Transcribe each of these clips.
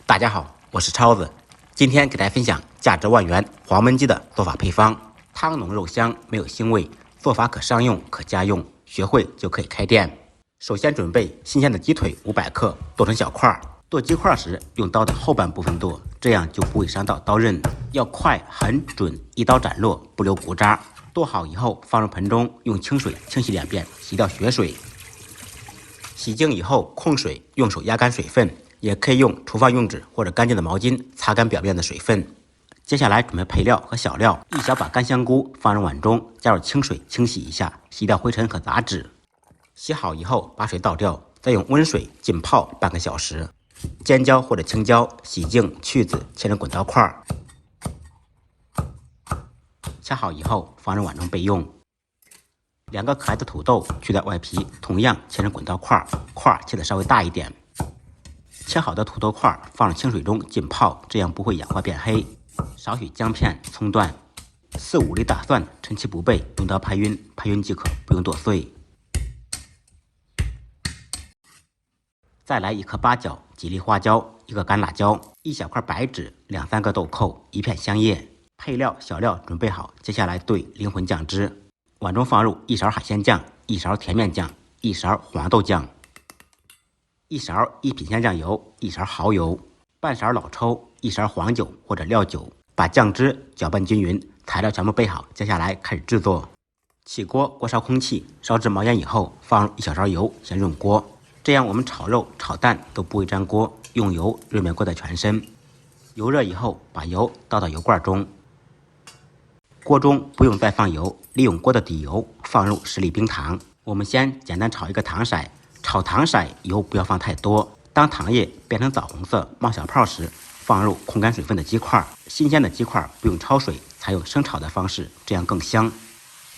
大家好，我是超子，今天给大家分享价值万元黄焖鸡的做法配方。汤浓肉香，没有腥味，做法可商用可家用，学会就可以开店。首先准备新鲜的鸡腿500克，剁成小块。剁鸡块时用刀的后半部分剁，这样就不会伤到刀刃。要快、狠、准，一刀斩落，不留骨渣。剁好以后放入盆中，用清水清洗2遍，洗掉血水。洗净以后控水，用手压干水分，也可以用厨房用纸或者干净的毛巾擦干表面的水分。接下来准备配料和小料，一小把干香菇放入碗中，加入清水清洗一下，洗掉灰尘和杂质。洗好以后把水倒掉，再用温水浸泡半个小时。尖椒或者青椒洗净去籽，切成滚刀块。切好以后放入碗中备用。2个可爱的土豆去掉外皮，同样切成滚刀块，块切得稍微大一点。切好的土豆块放入清水中浸泡，这样不会氧化变黑。少许姜片、葱段，4、5粒大蒜，趁其不备，用刀拍匀，拍匀即可，不用剁碎。再来1颗八角、几粒花椒、1个干辣椒、1小块白芷、2、3个豆蔻、1片香叶。配料小料准备好，接下来兑灵魂酱汁。碗中放入1勺海鲜酱、1勺甜面酱、1勺黄豆酱、1勺一品香酱油、1勺蚝油、半勺老抽、1勺黄酒或者料酒，把酱汁搅拌均匀。材料全部备好，接下来开始制作。起锅，锅烧空气，烧至冒烟以后，放入1小勺油，先润锅。这样我们炒肉、炒蛋都不会粘锅，用油润遍锅的全身。油热以后，把油倒到油罐中。锅中不用再放油，利用锅的底油放入10粒冰糖。我们先简单炒一个糖色，炒糖色油不要放太多。当糖液变成枣红色冒小泡时，放入控干水分的鸡块。新鲜的鸡块不用焯水，采用生炒的方式，这样更香。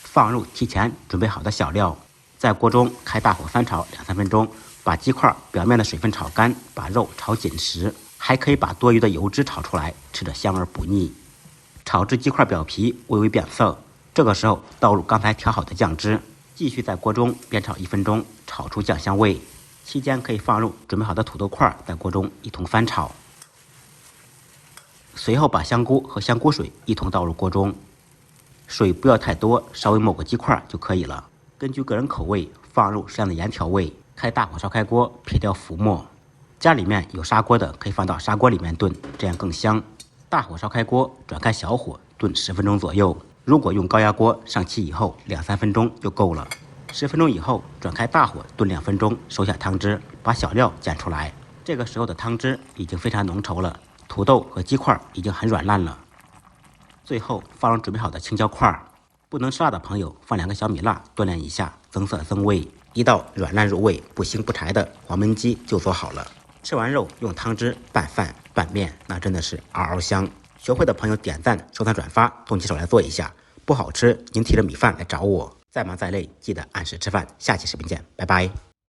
放入提前准备好的小料，在锅中开大火翻炒2、3分钟，把鸡块表面的水分炒干，把肉炒紧实，还可以把多余的油脂炒出来，吃着香而不腻。炒至鸡块表皮微微变色，这个时候倒入刚才调好的酱汁，继续在锅中煸炒1分钟，炒出酱香味。期间可以放入准备好的土豆块，在锅中一同翻炒。随后把香菇和香菇水一同倒入锅中，水不要太多，稍微没过鸡块就可以了。根据个人口味放入适量的盐调味。开大火烧开锅，撇掉浮沫。家里面有砂锅的可以放到砂锅里面炖，这样更香。大火烧开锅，转开小火炖10分钟左右。如果用高压锅，上气以后2、3分钟就够了。10分钟以后转开大火炖2分钟，收下汤汁，把小料煎出来。这个时候的汤汁已经非常浓稠了，土豆和鸡块已经很软烂了。最后放入准备好的青椒块，不能吃辣的朋友放2个小米辣锻炼一下，增色增味。一道软烂入味、不腥不柴的黄焖鸡就做好了。吃完肉用汤汁拌饭拌面，那真的是嗷嗷香。学会的朋友点赞、收藏、转发，动起手来做一下。不好吃您提着米饭来找我。再忙再累，记得按时吃饭。下期视频见，拜拜。